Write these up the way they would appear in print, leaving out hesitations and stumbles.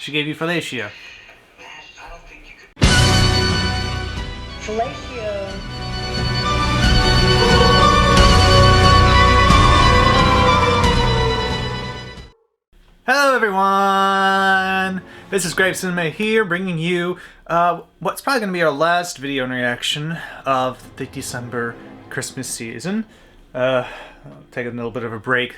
She gave you fellatio. Fellatio. Hello everyone! This is Grave Cinema here, bringing you what's probably going to be our last video reaction of the December Christmas season. Take a little bit of a break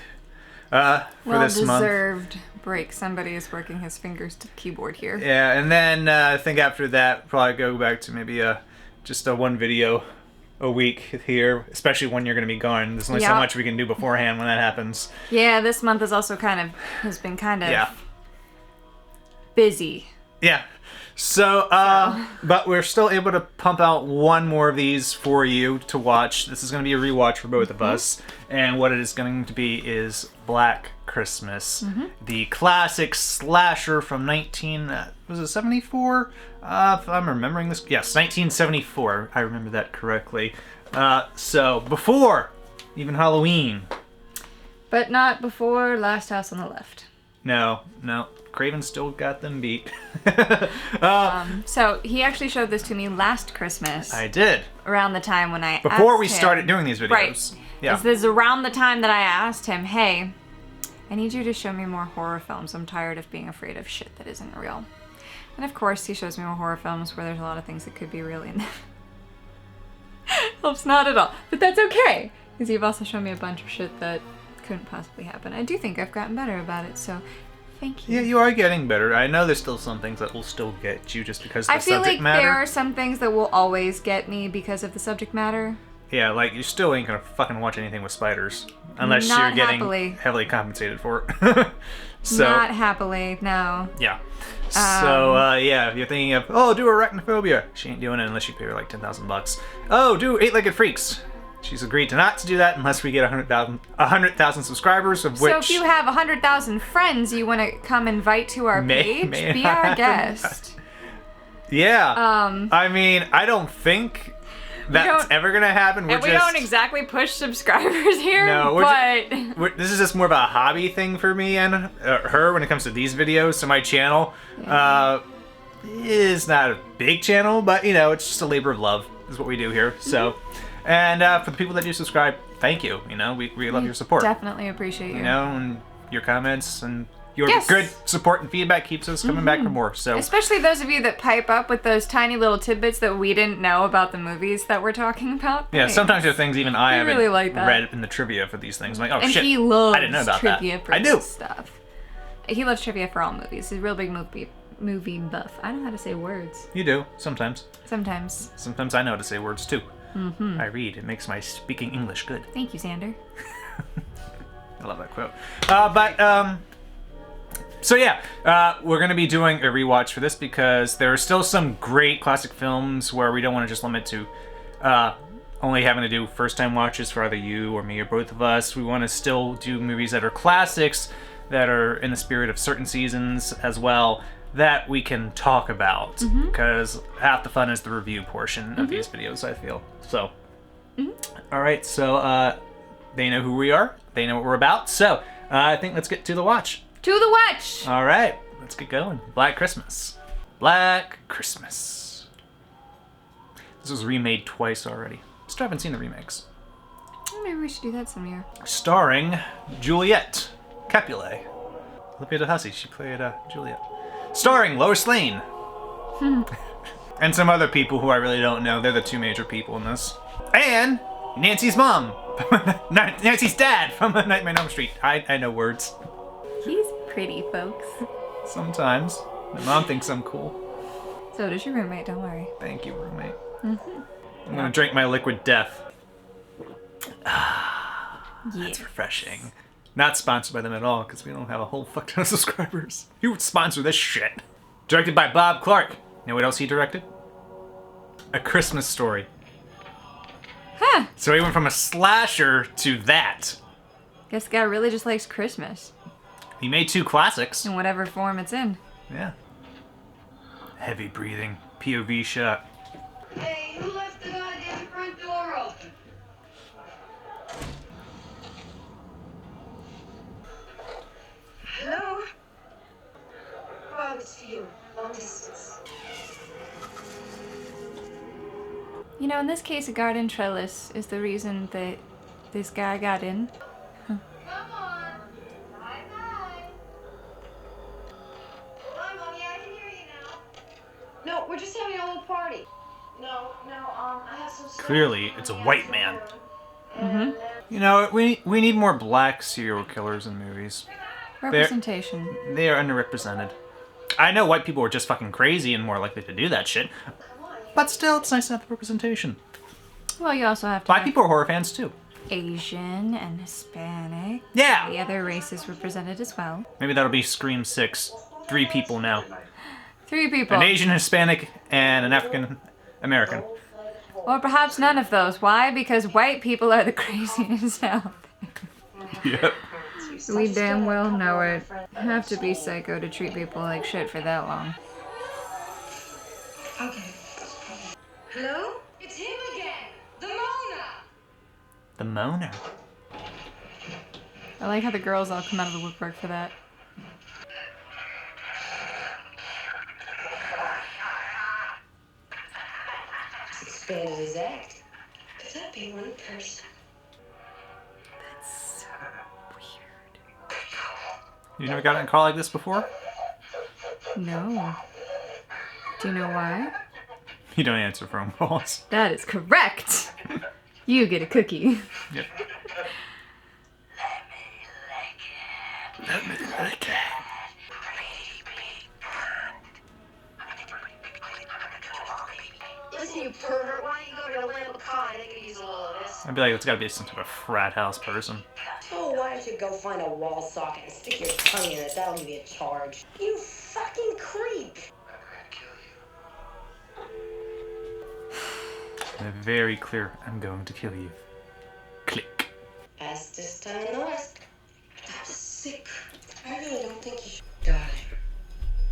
for this month. Well-deserved break. Somebody is working his fingers to the keyboard here. Yeah, and then I think after that, probably go back to maybe just a one video a week here, especially when you're going to be gone. There's only so much we can do beforehand when that happens. Yeah, this month is also has been kind of busy. Yeah. So, but we're still able to pump out one more of these for you to watch. This is going to be a rewatch for both of us. And what it is going to be is Black Christmas. The classic slasher from 74? If I'm remembering this. Yes, 1974. I remember that correctly. So, before even Halloween. But not before Last House on the Left. No. Craven still got them beat. So he actually showed this to me last Christmas. I did. Around the time when I Before we asked him, started doing these videos. Right. Yeah. This is around the time that I asked him, hey, I need you to show me more horror films. I'm tired of being afraid of shit that isn't real. And of course he shows me more horror films where there's a lot of things that could be real in them. Helps not at all. But that's okay. Because you've also shown me a bunch of shit that couldn't possibly happen. I do think I've gotten better about it, so thank you. Yeah, you are getting better. I know there's still some things that will still get you just because of the subject matter. I feel like there are some things that will always get me because of the subject matter. Yeah, like you still ain't gonna fucking watch anything with spiders. Unless you're getting heavily compensated for it. So, not happily, no. Yeah. So, yeah, if you're thinking of, oh, do arachnophobia. She ain't doing it unless you pay her like $10,000. Oh, do Eight-Legged Freaks. She's agreed to not to do that unless we get 100,000 subscribers, of which... So if you have 100,000 friends you want to come invite to our page, be our guest. Yeah. I mean, I don't think that's ever going to happen. We don't exactly push subscribers here, no, but... this is just more of a hobby thing for me and her when it comes to these videos. So my channel is not a big channel, but, you know, it's just a labor of love is what we do here. So... And for the people that do subscribe, thank you. You know, we love your support. Definitely appreciate you. You know, and your comments and your good support and feedback keeps us coming back for more. So especially those of you that pipe up with those tiny little tidbits that we didn't know about the movies that we're talking about. Yeah, sometimes there are things even I haven't really like that. read in the trivia for these things. I'm like, oh and shit, he loves I didn't know about trivia that. for I do. Stuff. He loves trivia for all movies. He's a real big movie buff. I don't know how to say words. You do sometimes. Sometimes. Sometimes I know how to say words too. I read. It makes my speaking English good. Thank you, Xander. I love that quote. So yeah, we're going to be doing a rewatch for this because there are still some great classic films where we don't want to just limit to only having to do first-time watches for either you or me or both of us. We want to still do movies that are classics, that are in the spirit of certain seasons as well, that we can talk about, because half the fun is the review portion of these videos, I feel. So, all right, so they know who we are, they know what we're about, so I think let's get to the watch. To the watch! All right, let's get going. Black Christmas. Black Christmas. This was remade twice already. Still haven't seen the remakes. Maybe we should do that some year. Starring Juliette Capulet. Olivia Hussey, she played Juliette. Starring Lois Lane. And some other people who I really don't know. They're the two major people in this. And Nancy's mom. Nancy's dad from Nightmare on Elm Street. I know words. He's pretty, folks. Sometimes. My mom thinks I'm cool. So does your roommate, don't worry. Thank you, roommate. I'm gonna drink my liquid death. That's refreshing. Not sponsored by them at all, because we don't have a whole fuck ton of subscribers. Who would sponsor this shit? Directed by Bob Clark. You know what else he directed? A Christmas Story. Huh. So he went from a slasher to that. Guess the guy really just likes Christmas. He made two classics. In whatever form it's in. Yeah. Heavy breathing. POV shot. Hey, who left the goddamn front door open? Hello? was for you. Long distance. You know, in this case, a garden trellis is the reason that this guy got in. Come on. Bye-bye. Hi, Mommy, I can hear you now. No, we're just having a little party. No, I have some stuff. Clearly, it's a white man. You know, we need more black serial killers in movies. Representation. They are underrepresented. I know white people are just fucking crazy and more likely to do that shit. But still, it's nice to have the representation. Well, you also have to Black have people are horror fans too. Asian and Hispanic. Yeah! The other races represented as well. Maybe that'll be Scream 6. 3 people now. 3 people. An Asian, Hispanic, and an African American. Or perhaps none of those. Why? Because white people are the craziest out there. Yep. We damn well know it. Have to be psycho to treat people like shit for that long. Okay. Hello? It's him again. The Mona. The Moaner. I like how the girls all come out of the woodwork for that. Expanded his act. Could that be one person? That's so weird. You never gotten a call like this before? No. Do you know why? You don't answer phone calls. That is correct. You get a cookie. Yep. Let me lick it. Listen, you pervert. Why don't you go to the Lamb of God? They could use a little of this. I'd be like, it's gotta be some type of frat house person. Oh, why don't you go find a wall socket and stick your tongue in it? That'll give you a charge. You fucking creep. They're very clear. I'm going to kill you. Click. Fastest time in the West. That's sick. I really don't think you should. Darling,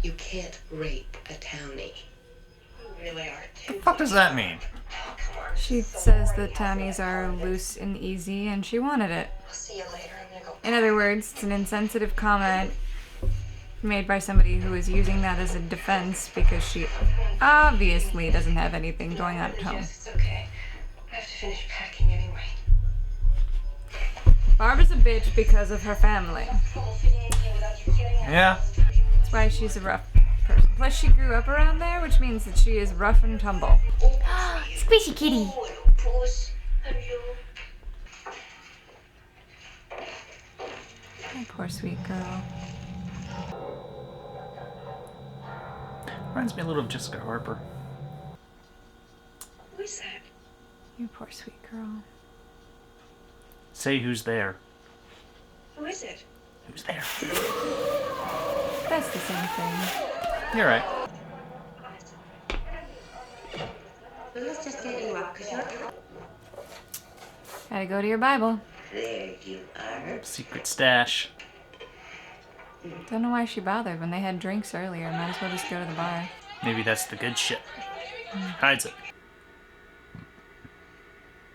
you can't rape a townie. You really are too. What the fuck does that mean? Oh, come on. She says that townies are loose and easy, and she wanted it. I'll see you later. I'm gonna go. In other words, it's an insensitive comment made by somebody who is using that as a defense because she obviously doesn't have anything going on at home. Yes, it's okay. I have to finish packing anyway. Barb is a bitch because of her family. Yeah. That's why she's a rough person. Plus, she grew up around there, which means that she is rough and tumble. Squishy kitty. My poor sweet girl. Reminds me a little of Jessica Harper. Who is that? You poor sweet girl. Say who's there. Who is it? Who's there? That's the same thing. You're right. Let's just get you up, because you're... Gotta go to your Bible. There you are. Secret stash. Don't know why she bothered when they had drinks earlier. Might as well just go to the bar. Maybe that's the good shit. Hides it.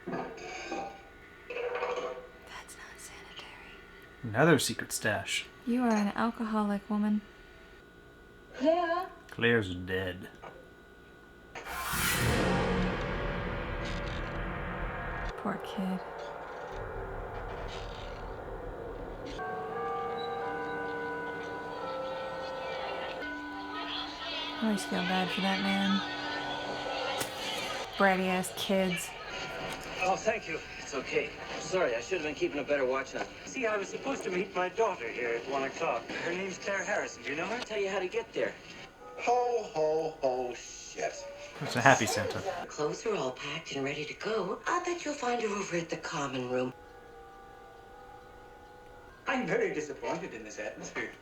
That's not sanitary. Another secret stash. You are an alcoholic woman. Yeah. Claire's dead. Poor kid. I always feel bad for that man. Bratty ass kids. Oh, thank you. It's okay. Sorry, I should have been keeping a better watch on you. See, I was supposed to meet my daughter here at 1 o'clock. Her name's Claire Harrison. Do you know her? I'll tell you how to get there. Ho, ho, ho, shit. It's a happy Santa. The clothes are all packed and ready to go. I bet you'll find her over at the common room. I'm very disappointed in this atmosphere.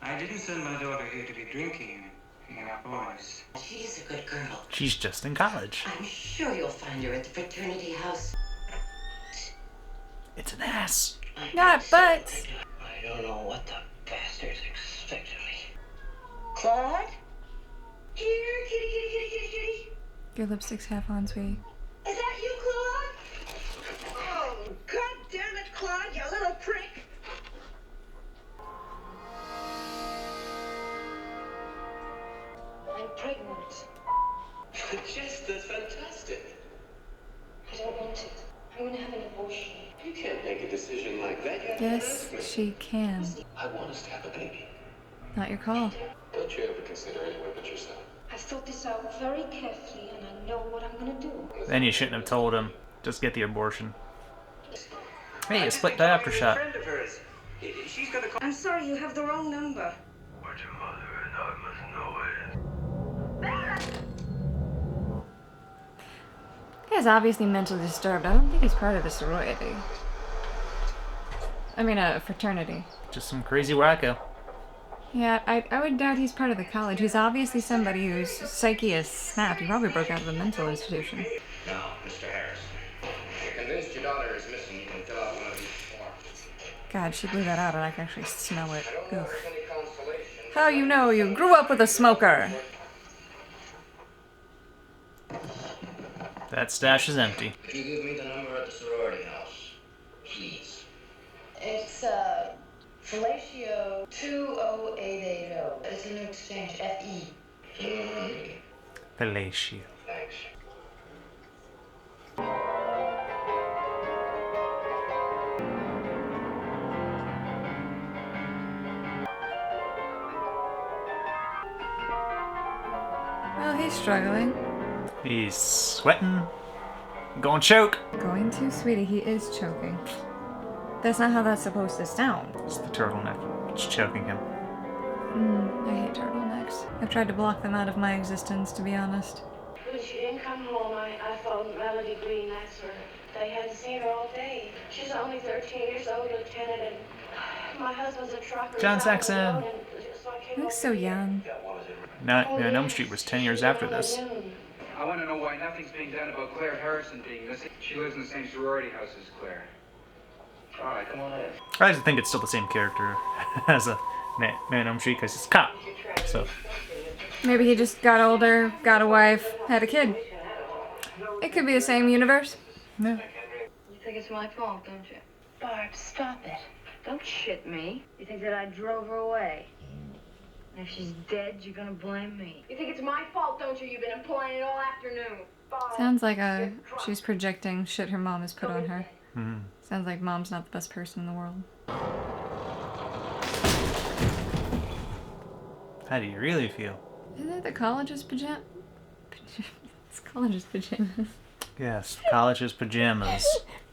I didn't send my daughter here to be drinking and hanging out boys. She's a good girl. She's just in college. I'm sure you'll find her at the fraternity house. It's an ass. Not butts. I don't know what the bastards expect of me. Claude? Here, kitty, kitty, kitty, kitty, kitty. Your lipstick's half on, sweetie. Is that you, Claude? Oh, God damn it, Claude, you little prick. pregnant. Jess, that's fantastic. I don't want it. I'm gonna have an abortion. You can't make a decision like that. You have to Yes, ask me. she can. I want us to have a baby. Not your call. Don't you ever consider anyone but yourself? I've thought this out very carefully, and I know what I'm gonna do. Then you shouldn't have told him. Just get the abortion. Hey, a split diopter shot. friend of hers. She's gonna call. I'm sorry, you have the wrong number. But your mother and I must know it. He is obviously mentally disturbed. I don't think he's part of the sorority. I mean, a fraternity. Just some crazy wacko. Yeah, I would doubt he's part of the college. He's obviously somebody whose psyche is snapped. He probably broke out of a mental institution. Now, Mr. Harris, if you're convinced your daughter is missing, you can fill out one of these forms. God, she blew that out and I can actually smell it. I don't know Ugh. if there's any consolation. How you know you grew up with a smoker? That stash is empty. Could you give me the number at the sorority house, please? It's, Fellatio 20880. It's a new exchange, FE. Fellatio. Thanks. Well, he's struggling. He's sweating. Going choke. Going to, sweetie, he is choking. That's not how that's supposed to sound. It's the turtleneck. It's choking him. I hate turtlenecks. I've tried to block them out of my existence, to be honest. When she didn't come home, I phoned Melody Green, that's her. They hadn't seen her all day. She's only 13 years old, Lieutenant, and my husband's a trucker. John Saxon. He looks so young. Nightmare on Elm Street was 10 years after this. I want to know why nothing's being done about Claire Harrison being missing. She lives in the same sorority house as Claire. All right, come on in. I just think it's still the same character as a Man on Elm Street because it's a cop. So Maybe he just got older, got a wife, had a kid. It could be the same universe. yeah. You think it's my fault, don't you? Barb, stop it. Don't shit me. You think that I drove her away? And if she's dead, you're gonna blame me. You think it's my fault, don't you? You've been implying it all afternoon. Barb, Sounds like you're drunk. she's projecting shit her mom has put on her. Mhm. Sounds like mom's not the best person in the world. How do you really feel? Isn't it the college's pajamas? It's college's pajamas. Yes, college's pajamas.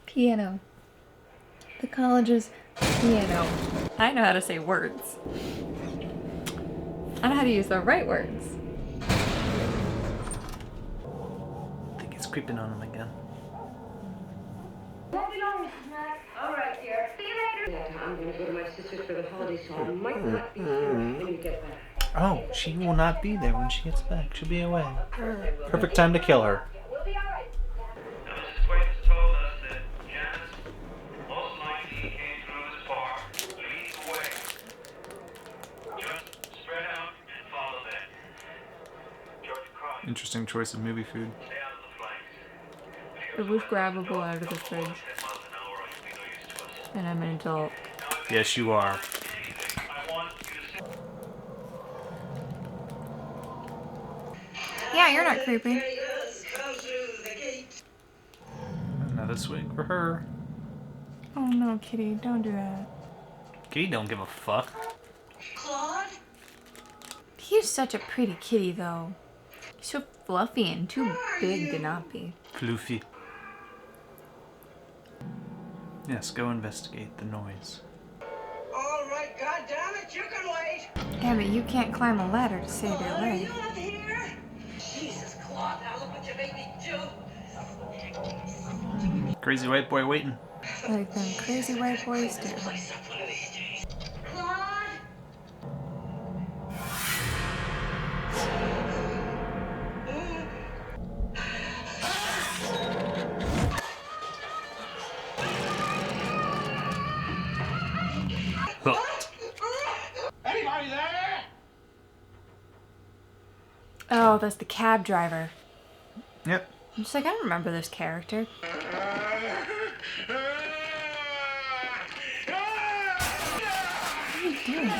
Piano. The college's piano. I know how to say words. I know how to use the right words. I think it's creeping on him again. Won't be long, Mrs. Mack. All right, dear. See you later. I'm gonna go to my sister's for the holiday, so I might not be here when you get back. Oh, she will not be there when she gets back. She'll be away. Perfect time to kill her. We'll be all right. Now, Mrs. Quaintance told us that Janice most likely came through this bar, leading the way. Just spread out and follow that. George Cross, Interesting choice of movie food. stay out of the flanks. It was grabbable out of the fridge. 10 miles an hour, you'll be no use to us. And I'm an adult. Yes, you are. I want you to sit. Yeah, you're not creepy. Another swing for her. Oh no, Kitty, don't do that. Kitty don't give a fuck. Claude? He's such a pretty kitty, though. He's so fluffy and too big to not be. Floofy. Yes, go investigate the noise. All right, goddammit, you can wait. Damn it, you can't climb a ladder to save your Are leg. you up here? Jesus, Claude, now look what you made me do. Crazy white boy waiting. Like them crazy white boys do. Place up one of these days. Claude? Hooked. Anybody there? Oh, that's the cab driver. Yep. I'm just like, I don't remember this character. What are you doing?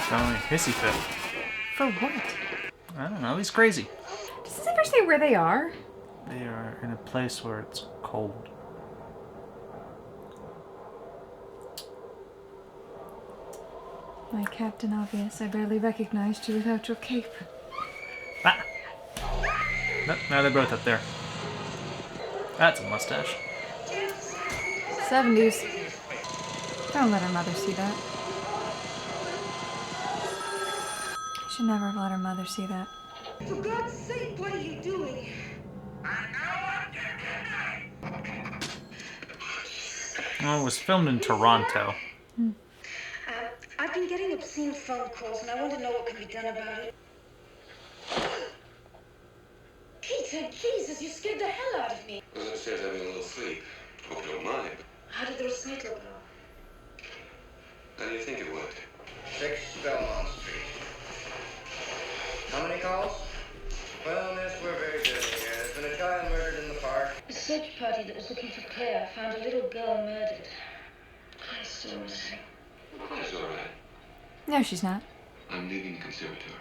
Finally, hissy fit. For what? I don't know, he's crazy. Does this ever say where they are? They are in a place where it's cold. My Captain Obvious, I barely recognized you without your cape. Ah! Nope, now they're both up there. That's a mustache. 70s. Don't let her mother see that. Should never have let her mother see that. For God's sake, what are you doing? Well, it was filmed in Toronto. I've been getting obscene phone calls, and I want to know what can be done about it. Peter, Jesus, you scared the hell out of me. I was upstairs having a little sleep. Hope you don't mind. How did the recital go? How do you think it worked? 6 Belmont Street. How many calls? Well, miss, we're very busy here. There's been a child murdered in the park. A search party that was looking for Claire found a little girl murdered. Claire's still missing. That's all right. No, she's not. I'm leaving the conservatory.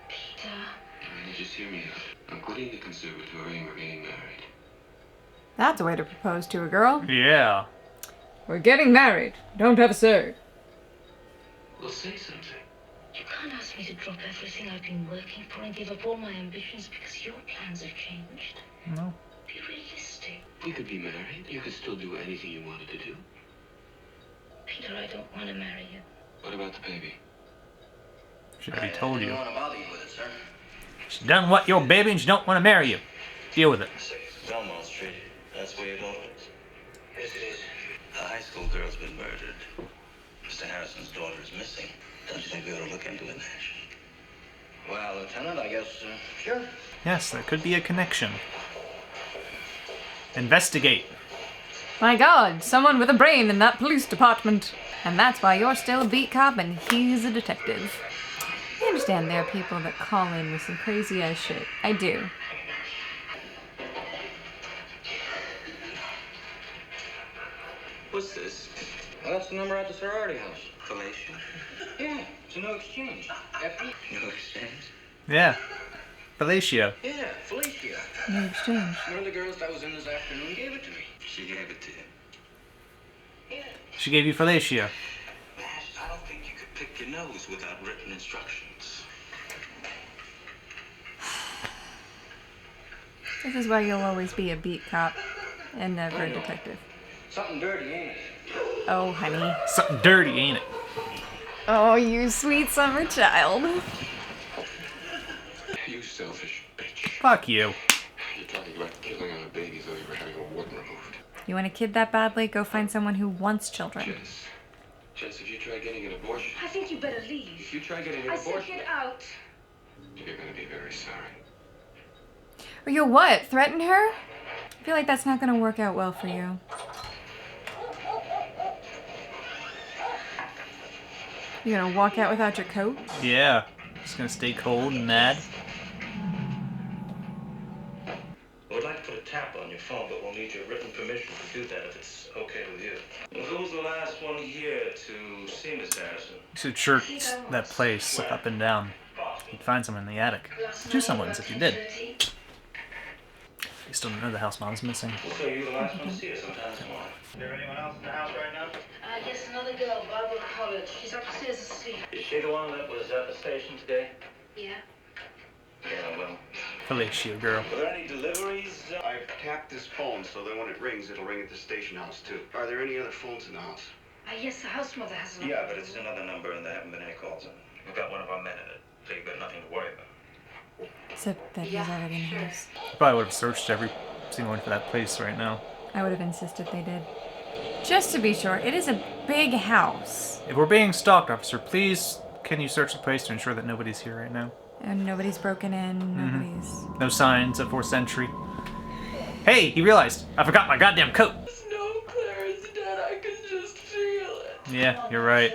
Peter. Now, just hear me out. I'm quitting the conservatory and we're getting married. That's a way to propose to a girl. Yeah. We're getting married. Don't have a say. Well, say something. You can't ask me to drop everything I've been working for and give up all my ambitions because your plans have changed. No. Be realistic. We could be married. You could still do anything you wanted to do. Peter, I don't want to marry you. What about the baby? Should have told you. I don't want to bother you with it, sir. She's done what your baby and she don't want to marry you. Deal with it. Belmont Street. That's where your daughter is. Yes, it is. A high school girl's been murdered. Mr. Harrison's daughter is missing. Don't you think we ought to look into it, Nash? Well, Lieutenant, I guess, sure. Yes, there could be a connection. Investigate. My God, someone with a brain in that police department. And that's why you're still a beat cop and he's a detective. I understand there are people that call in with some crazy ass shit. I do. What's this? Well, that's the number at the sorority house. Felicia? Yeah, it's a no exchange. F.E. No exchange? Yeah. Felicia. Yeah, Felicia. No exchange. One of the girls that was in this afternoon gave it to me. She gave it to you. Yeah. She gave you Felicia. Nash, I don't think you could pick your nose without written instructions. This is why you'll always be a beat cop and never a detective. Something dirty, ain't it? Oh, honey. Something dirty, ain't it? Oh, you sweet summer child. You selfish bitch. Fuck you. You're talking about killing on a baby as though you were having a wart removed. You want a kid that badly? Go find someone who wants children. Jess, if you try getting an abortion, I think you better leave. if you try getting an I said abortion, get out. you're gonna be very sorry. Or you'll what? Threaten her? I feel like that's not gonna work out well for you. You gonna walk out without your coat? Yeah. Just gonna stay cold and mad. We'd like to put a tap on your phone, but we'll need your written permission to do that if it's okay with you. Well, who was the last one here to see Miss Harrison? You should search that place up and down. You'd find someone in the attic. Two someones if you did. You still don't know the house mom's missing. So you were the last one to see her sometime this morning. Is there anyone else in the house right now? Yes, another girl, Barbara College. She's upstairs asleep. Is she the one that was at the station today? Yeah. Yeah, well. Felicia, girl. Were there any deliveries? I've tapped this phone so that when it rings, it'll ring at the station house, too. Are there any other phones in the house? Yes, the house mother has one. Yeah, but it's another number and there haven't been any calls in. We've got one of our men in it, so you've got nothing to worry about. Except that he's already in the house. Probably would have searched every single one for that place right now. I would have insisted they did. Just to be sure, it is a big house. If we're being stalked, officer, please can you search the place to ensure that nobody's here right now? And nobody's broken in, nobody's... No signs of 4th century. Hey, he realized. I forgot my goddamn coat. No, Claire is dead. I can just feel it. Yeah, you're right.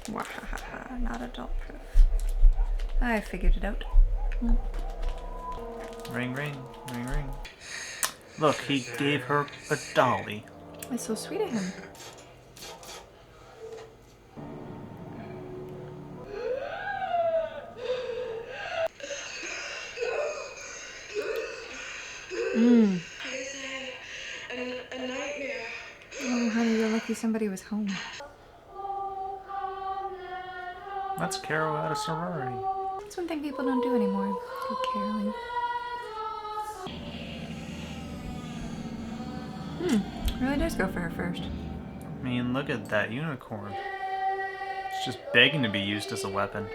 Wahaha, not adult proof. I figured it out. Ring, ring, ring, ring. Look, he gave her a dolly. It's so sweet of him. I guess I had a nightmare. Oh, honey, you're lucky somebody was home. Let's carol out a sorority. That's one thing people don't do anymore. Go caroling. Really does go for her first. I mean, look at that unicorn. It's just begging to be used as a weapon.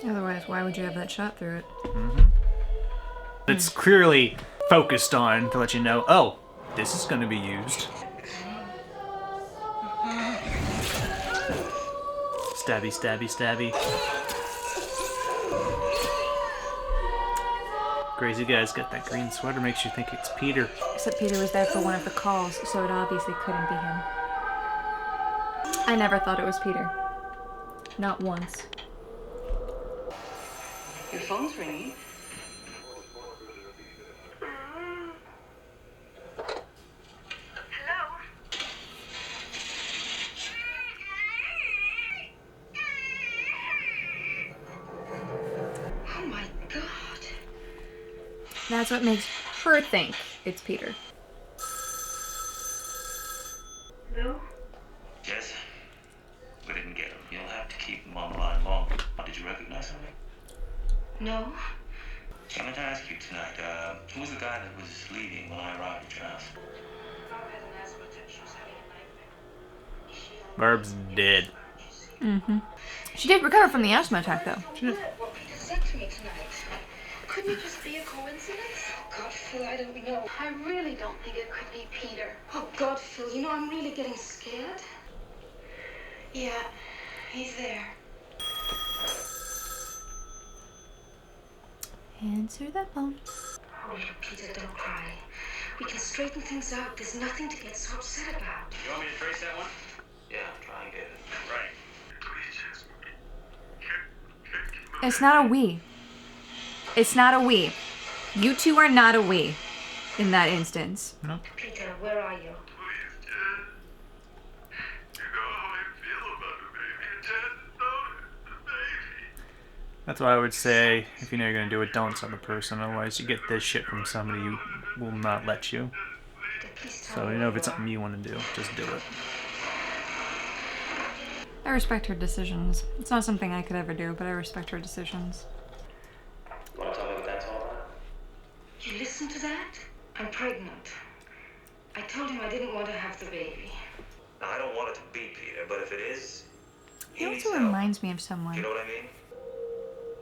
Otherwise, why would you have that shot through it? It's clearly focused on to let you know, oh, this is going to be used. Stabby, stabby, stabby. Crazy guy's got that green sweater, makes you think it's Peter. Except Peter was there for one of the calls, so it obviously couldn't be him. I never thought it was Peter. Not once. Your phone's ringing. Oh my God. That's what makes her think it's Peter. Hello? Jess, we didn't get him. You'll have to keep him on the line long. Did you recognize something? No. I meant to ask you tonight, who was the guy that was leaving when I arrived at your house? Barb's dead. She did recover from the asthma attack, though. Peter said to me tonight. Couldn't it just be a coincidence? Oh God, Phil, I don't know. I really don't think it could be Peter. Oh God, Phil, you know I'm really getting scared. Yeah, he's there. Answer the phone. Oh, little Peter, don't cry. We can straighten things out. There's nothing to get so upset about. You want me to trace that one? Yeah, try and get it. Right. It's not a we. It's not a we. You two are not a we in that instance. No. Peter, where are you? That's why I would say, if you know you're going to do it, don't tell the person. Otherwise, you get this shit from somebody who will not let you. Peter, please tell So, me you know, if where it's you are. something you want to do, just do it. I respect her decisions. It's not something I could ever do, but I respect her decisions. You want to tell me what that's all about? You listen to that? I'm pregnant. I told him I didn't want to have the baby. Now, I don't want it to be Peter, but if it is, He needs also help. reminds me of someone. You know what I mean?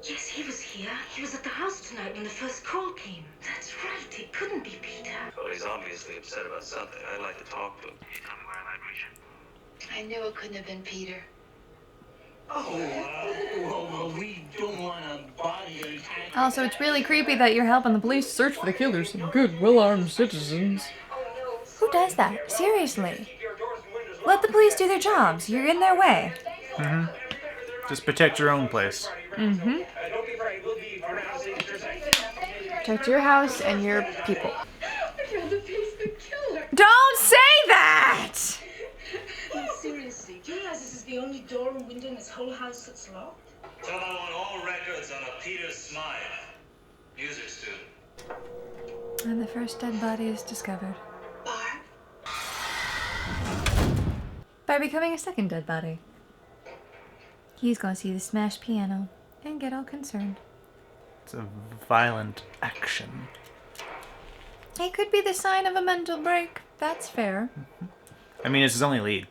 Yes, he was here. He was at the house tonight when the first call came. That's right. It couldn't be Peter. Well, he's obviously upset about something. I'd like to talk to him. Can you tell me where I might reach him? I knew it couldn't have been Peter. Well, we don't want a body attack. Also, it's really creepy that you're helping the police search for the killers. Good, well-armed citizens. Who does that? Seriously. Let the police do their jobs. You're in their way. Just protect your own place. Don't be afraid. We'll be pronouncing your saying. Protect your house and your people. I'd rather face the killer. Don't say that! No, seriously. Do you realize this is the only door and window in this whole house that's locked? Tell him I want all records on a Peter Smythe. User student. And the first dead body is discovered. Barb? By becoming a second dead body. He's gonna see the smashed piano and get all concerned. It's a violent action. It could be the sign of a mental break. That's fair. I mean, it's his only lead.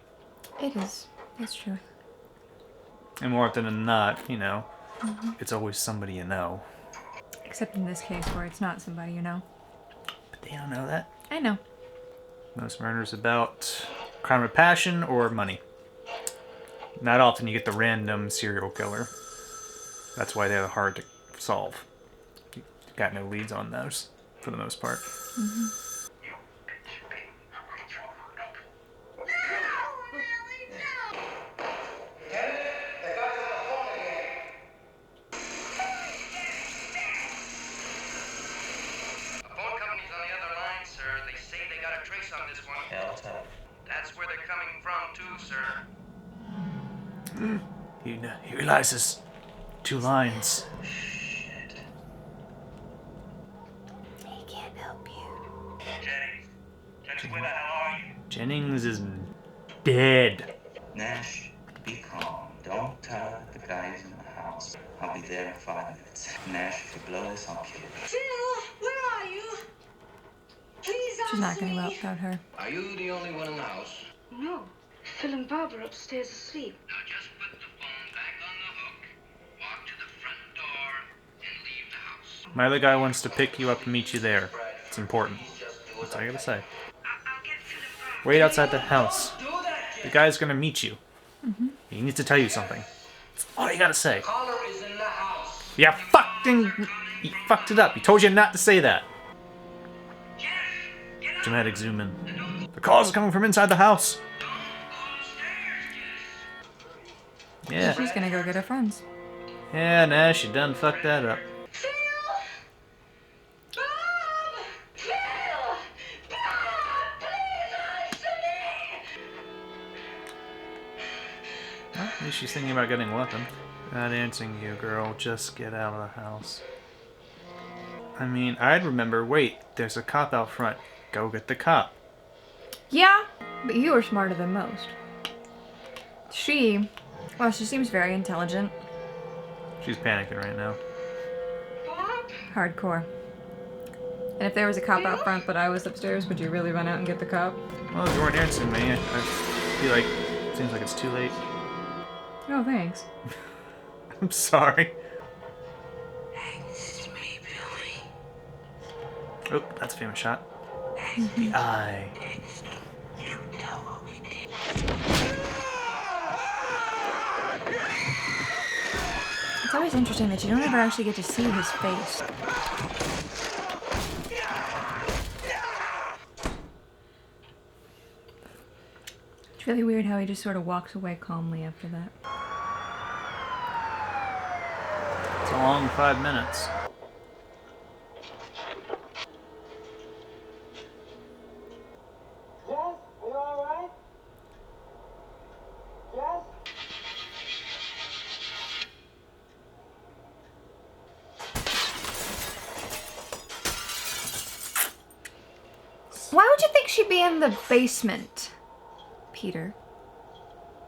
It is. It's true. And more often than not, you know, it's always somebody you know. Except in this case where it's not somebody you know. But they don't know that. I know. Most murders about crime of passion or money. Not often you get the random serial killer. That's why they're hard to solve. You got no leads on those, for the most part. Phone company's on the other line, sir. They say they got a trace on this one. Yeah, what's that? That's where they're coming from, too, sir. He realizes 2 lines. He can't help you. where the hell are you? Jennings is dead. Nash, be calm. Don't tell the guys in the house. I'll be there in 5 minutes. Nash, if you blow this, I'll kill you. Phil, where are you? Please She's not answer gonna go out me. without her. Are you the only one in the house? No. Phil and Barb are upstairs asleep. Now just put the phone back on the hook, walk to the front door, and leave the house. My other guy wants to pick you up and meet you there. It's important. That's all I gotta say. I'll get Phil and Barb. Wait outside the house. The guy's gonna meet you. He needs to tell you something. That's all you gotta say. Caller is in the house. You fucked it up. He told you not to say that. Dramatic zoom in. The calls are coming from inside the house. Yeah. She's gonna go get her friends. Yeah, Nash, you done fucked that up. Phil! Bob! Phil! Bob! Please answer me! Well, at least she's thinking about getting a weapon. Not answering you, girl. Just get out of the house. I mean, I'd remember, wait, there's a cop out front. Go get the cop. Yeah, but you are smarter than most. She seems very intelligent. She's panicking right now. Bob? Hardcore. And if there was a cop out front but I was upstairs, would you really run out and get the cop? Well, if you weren't answering me, I feel like, seems like it's too late. Oh, thanks. I'm sorry. Hey, this is me, Billy. Oh, that's a famous shot. The eye. You know what we did. It's always interesting that you don't ever actually get to see his face. It's really weird how he just sort of walks away calmly after that. It's a long 5 minutes. Jess, are you alright? Jess? Why would you think she'd be in the basement, Peter?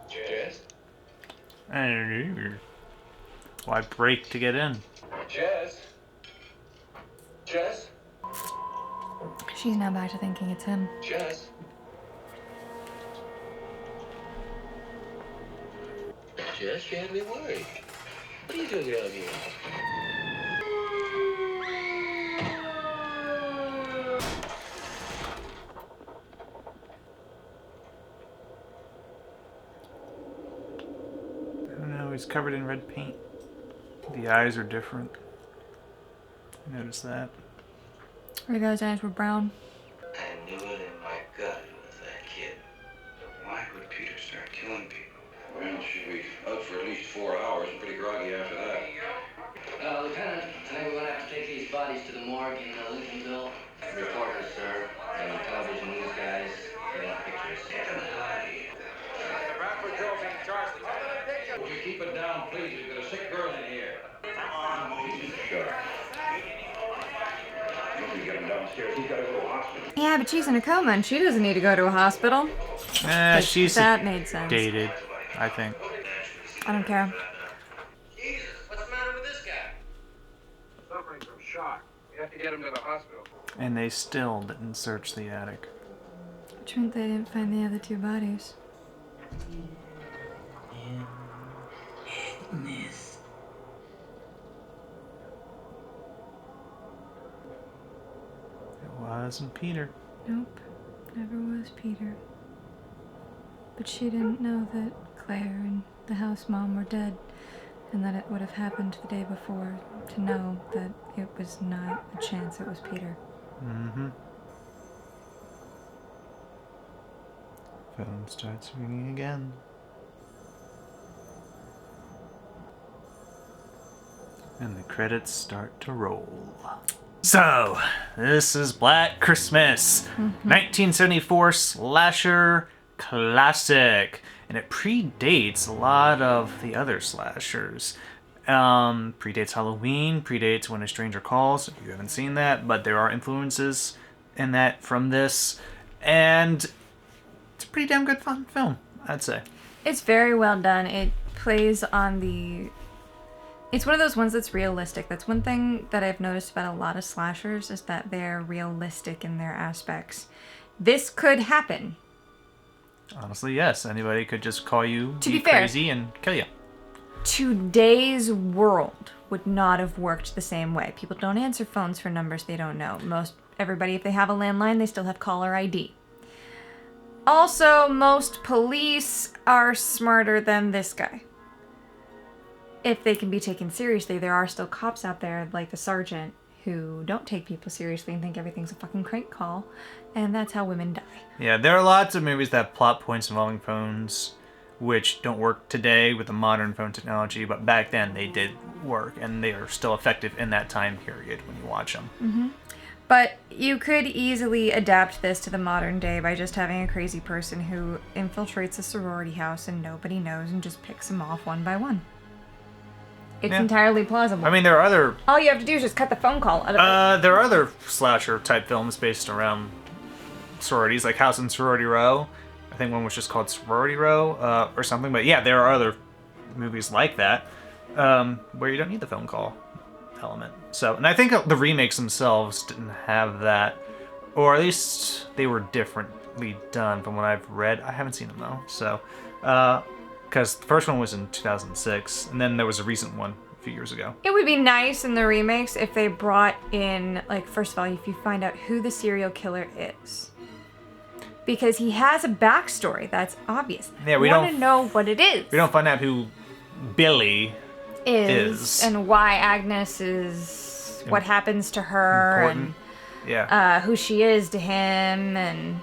Jess? I don't know. Why break to get in? Jess? Jess? She's now back to thinking it's him. Jess? Jess, you had me worried. What are you doing out here? I don't know, he's covered in red paint. The eyes are different. I noticed that. Her guy's eyes were brown. I knew it in my gut it was that kid. But why would Peter start killing people? Well, she'll be out for at least 4 hours and pretty groggy after that. Lieutenant, I think we're gonna have to take these bodies to the morgue in Lincolnville. Reporters, sir, and television news guys, getting pictures. Bradford Joe's in charge. Would you keep it down, please? We've got a sick girl in here. Come on, Moses. Sure. Once we get him downstairs, he's got to go to the hospital. Yeah, but she's in a coma and she doesn't need to go to a hospital. She's That made sense. dated, I think. I don't care. Jesus, what's the matter with this guy? Suffering from shock. We have to get him to the hospital. And they still didn't search the attic. Which meant they didn't find the other 2 bodies. It wasn't Peter. Nope, never was Peter. But she didn't know that Claire and the house mom were dead, and that it would have happened the day before, to know that it was not a chance it was Peter. Mm-hmm. Phone starts ringing again. And the credits start to roll. So, this is Black Christmas, 1974 slasher classic. And it predates a lot of the other slashers. Predates Halloween, predates When a Stranger Calls. You haven't seen that, but there are influences in that from this. And it's a pretty damn good fun film, I'd say. It's very well done. It plays on the... It's one of those ones that's realistic. That's one thing that I've noticed about a lot of slashers is that they're realistic in their aspects. This could happen. Honestly, yes. Anybody could just call you To be fair, crazy and kill you. Today's world would not have worked the same way. People don't answer phones for numbers they don't know. Everybody, if they have a landline, they still have caller ID. Also, most police are smarter than this guy. If they can be taken seriously, there are still cops out there, like the sergeant, who don't take people seriously and think everything's a fucking crank call, and that's how women die. Yeah, there are lots of movies that have plot points involving phones, which don't work today with the modern phone technology, but back then they did work, and they are still effective in that time period when you watch them. Mm-hmm. But you could easily adapt this to the modern day by just having a crazy person who infiltrates a sorority house and nobody knows and just picks them off one by one. It's entirely plausible. I mean, there are other... All you have to do is just cut the phone call out of it. There are other slasher-type films based around sororities, like House and Sorority Row. I think one was just called Sorority Row, or something. But yeah, there are other movies like that, where you don't need the phone call element. So, and I think the remakes themselves didn't have that, or at least they were differently done from what I've read. I haven't seen them, though. So, because the first one was in 2006, and then there was a recent one a few years ago. It would be nice in the remakes if they brought in, like, first of all, if you find out who the serial killer is. Because he has a backstory that's obvious. Yeah, we want to know what it is. We don't find out who Billy is. And why Agnes is what happens to her. Important. And yeah. Who she is to him and...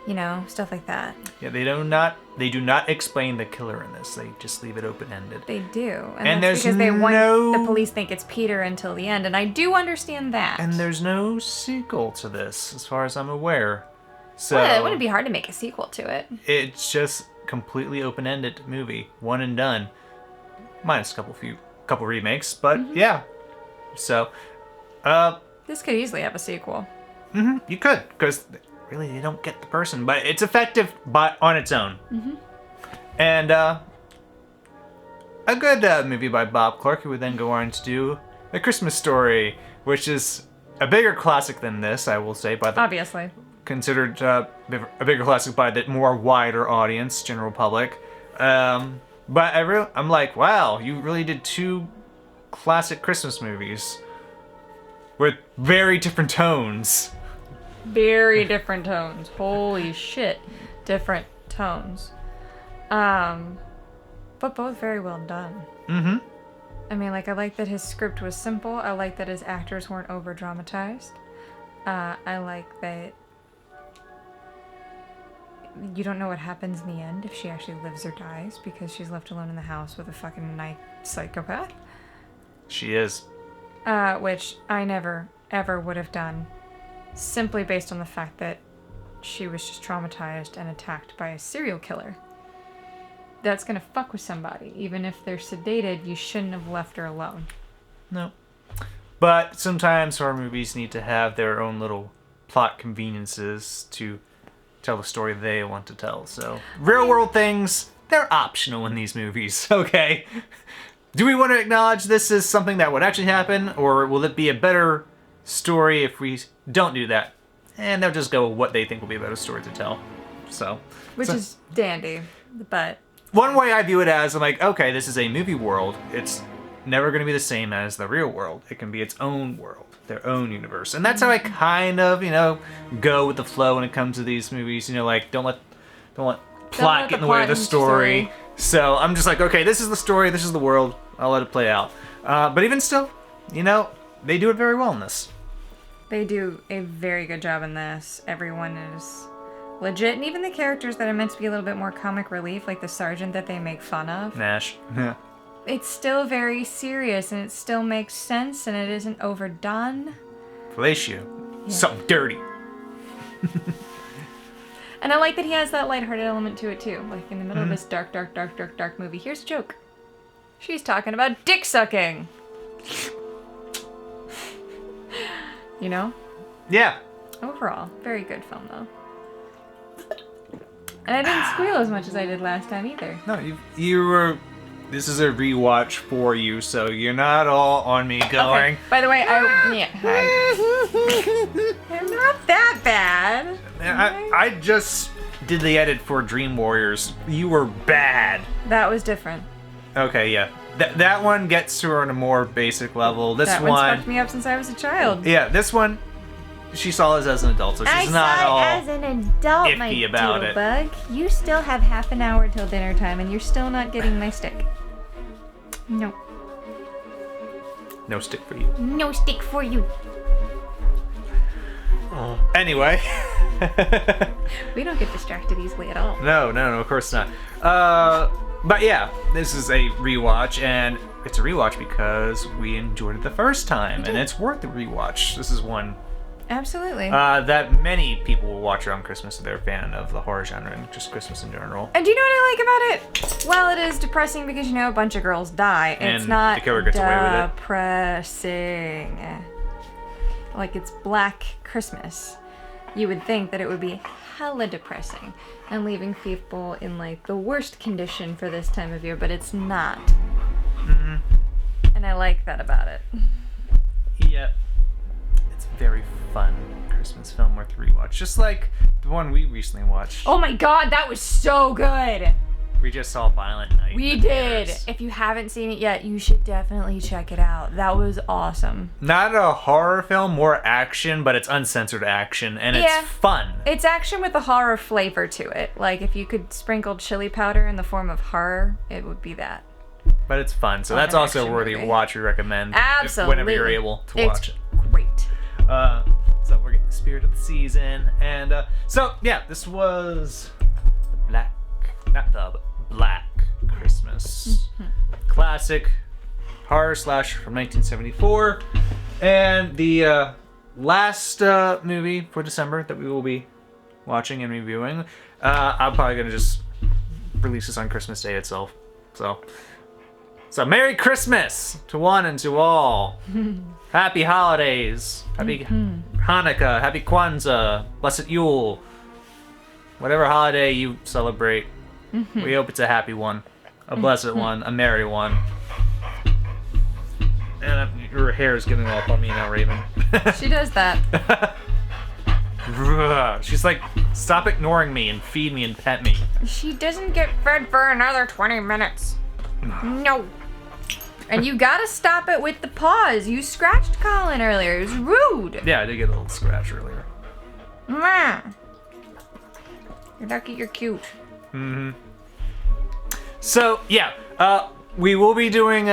You know, stuff like that. Yeah, they do not explain the killer in this. They just leave it open-ended. They do. And that's there's because they want the police think it's Peter until the end, and I do understand that. And there's no sequel to this, as far as I'm aware. So well, it wouldn't be hard to make a sequel to it. It's just completely open-ended movie. One and done. Minus a couple remakes, but yeah. So, this could easily have a sequel. You could, because... Really, they don't get the person, but it's effective on its own. And a good movie by Bob Clark, who would then go on to do A Christmas Story, which is a bigger classic than this, I will say. Obviously. Considered a bigger classic by the more wider audience, general public. But I'm like, wow, you really did two classic Christmas movies with very different tones. Very different tones. Holy shit. Different tones. But both very well done. I mean, like, I like that his script was simple. I like that his actors weren't over-dramatized. I like that you don't know what happens in the end, if she actually lives or dies, because she's left alone in the house with a fucking night psychopath. She is. Which I never, ever would have done. Simply based on the fact that she was just traumatized and attacked by a serial killer. That's gonna fuck with somebody. Even if they're sedated, you shouldn't have left her alone. No. But sometimes horror movies need to have their own little plot conveniences to tell the story they want to tell. So, real world things, they're optional in these movies, okay? Do we want to acknowledge this as something that would actually happen, or will it be a better story if we don't do that? And they'll just go with what they think will be a better story to tell. Which is dandy, but... One way I view it as, I'm like, okay, this is a movie world. It's never going to be the same as the real world. It can be its own world, their own universe. And that's how I kind of, go with the flow when it comes to these movies. Like, don't let plot get in the way of the story. So I'm just like, okay, this is the story, this is the world. I'll let it play out. But even still, they do it very well in this. They do a very good job in this. Everyone is legit, and even the characters that are meant to be a little bit more comic relief, like the sergeant that they make fun of. Nash. Yeah. It's still very serious, and it still makes sense, and it isn't overdone. Fellatio. Yeah. Something dirty. And I like that he has that lighthearted element to it, too. Like, in the middle of this dark movie. Here's a joke. She's talking about dick sucking. Yeah. Overall, very good film, though. And I didn't squeal as much as I did last time either. No, you were. This is a rewatch for you, so you're not all on me going. Okay. By the way, I'm not that bad. I just did the edit for Dream Warriors. You were bad. That was different. Okay, yeah. That one gets to her on a more basic level. This That one's fucked me up since I was a child. Yeah, this one, she saw us as an adult, so she's not all as an adult, my iffy about it. bug. You still have half an hour till dinner time, and you're still not getting my stick. No. No stick for you. No stick for you. Anyway. We don't get distracted easily at all. No, of course not. But yeah, this is a rewatch, and it's a rewatch because we enjoyed it the first time, and it's worth the rewatch. This is one Absolutely. that many people will watch around Christmas if they're a fan of the horror genre and just Christmas in general. And do you know what I like about it? Well, it is depressing because, you know, a bunch of girls die. And it's not the killer gets away with it. Depressing. Like, it's Black Christmas. You would think that it would be hella depressing and leaving people in, like, the worst condition for this time of year, but it's not. Mm-hmm. And I like that about it. Yeah. It's a very fun Christmas film worth a rewatch. Just like the one we recently watched. Oh my god, that was so good! We just saw Violent Night. We in did! Paris. If you haven't seen it yet, you should definitely check it out. That was awesome. Not a horror film, more action, but it's uncensored action, and it's fun. It's action with a horror flavor to it. Like, if you could sprinkle chili powder in the form of horror, it would be that. But it's fun, so Like that's an also action worthy movie. of watch. We recommend Absolutely. whenever you're able to watch it. Great. So we're getting the spirit of the season, and so yeah, this was Black Christmas, classic horror slash from 1974, and the last movie for December that we will be watching and reviewing. I'm probably gonna just release this on Christmas Day itself. So Merry Christmas to one and to all. Happy holidays. Happy Hanukkah. Happy Kwanzaa. Blessed Yule. Whatever holiday you celebrate, we hope it's a happy one, a blessed one, a merry one. And your hair is getting all up on me now, Raven. She does that. She's like, stop ignoring me and feed me and pet me. She doesn't get fed for another 20 minutes. No. And you gotta stop it with the paws. You scratched Colin earlier. It was rude. Yeah, I did get a little scratch earlier. You're lucky you're cute. Mm-hmm. So, yeah, we will be doing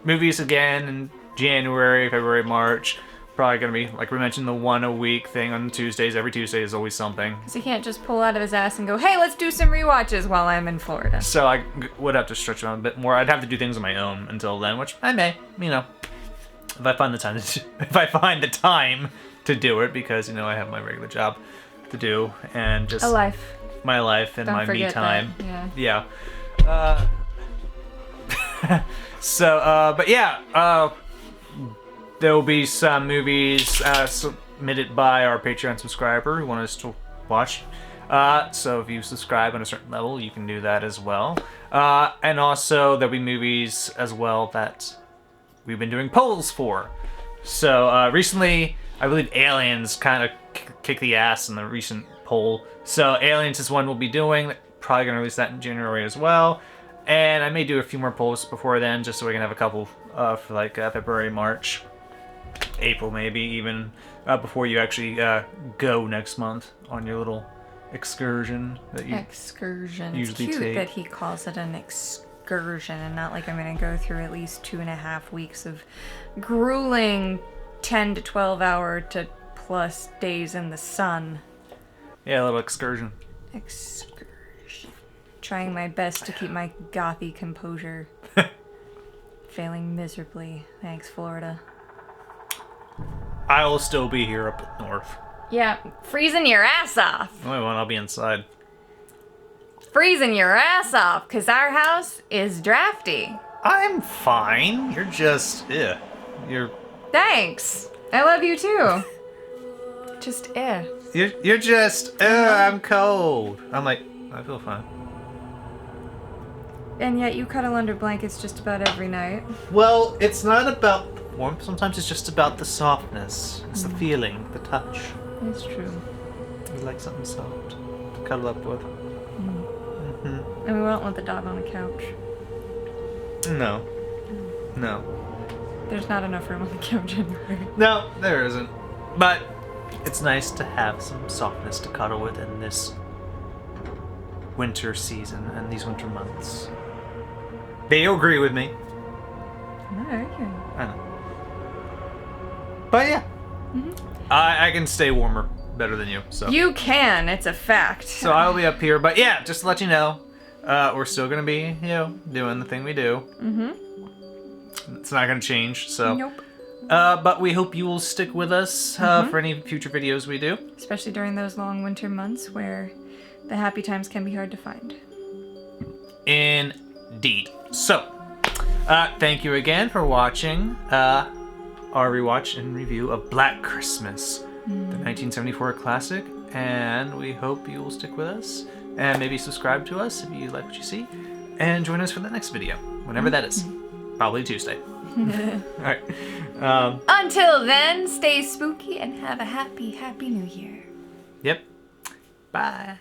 movies again in January, February, March. Probably gonna be, like we mentioned, the one a week thing on Tuesdays. Every Tuesday is always something. Because he can't just pull out of his ass and go, hey, let's do some rewatches while I'm in Florida. So I would have to stretch it out a bit more. I'd have to do things on my own until then, which I may, if I find the time to do it, because I have my regular job to do and just a life. My life and Don't my me forget time. that. Yeah. But yeah. There will be some movies submitted by our Patreon subscriber who want us to watch. So if you subscribe on a certain level, you can do that as well. And also there'll be movies as well that we've been doing polls for. So recently, I believe Aliens kind of kicked the ass in the recent poll. So Aliens is one we'll be doing. Probably going to release that in January as well. And I may do a few more polls before then, just so we can have a couple for like February, March. April maybe even before you actually go next month on your little excursion that you usually Cute take. That he calls it an excursion and not like I'm gonna go through at least 2.5 weeks of grueling 10 to 12 hour to plus days in the sun. Yeah, a little excursion. Trying my best to keep my gothy composure. Failing miserably. Thanks, Florida. I'll still be here up north. Yeah, freezing your ass off. Only one, I'll be inside. Freezing your ass off, because our house is drafty. I'm fine. You're just, You're... Thanks. I love you too. Just, You're just, I'm cold. I'm like, I feel fine. And yet you cuddle under blankets just about every night. Well, it's not about the warmth. Sometimes it's just about the softness. It's the feeling, the touch. It's true. You like something soft to cuddle up with. And we won't let the dog on the couch. No. No. There's not enough room on the couch anyway. No, there isn't. But it's nice to have some softness to cuddle with in this winter season and these winter months. They agree with me. I'm not arguing. I know. But yeah. I can stay warmer better than you. So You can, it's a fact. So I'll be up here. But yeah, just to let you know, we're still going to be, doing the thing we do. It's not going to change, so. Nope. But we hope you will stick with us for any future videos we do. Especially during those long winter months where the happy times can be hard to find. Indeed. So, thank you again for watching our rewatch and review of Black Christmas, the 1974 classic. And we hope you will stick with us and maybe subscribe to us if you like what you see. And join us for the next video, whenever that is. Probably Tuesday. Alright. Until then, stay spooky and have a happy, happy new year. Yep. Bye.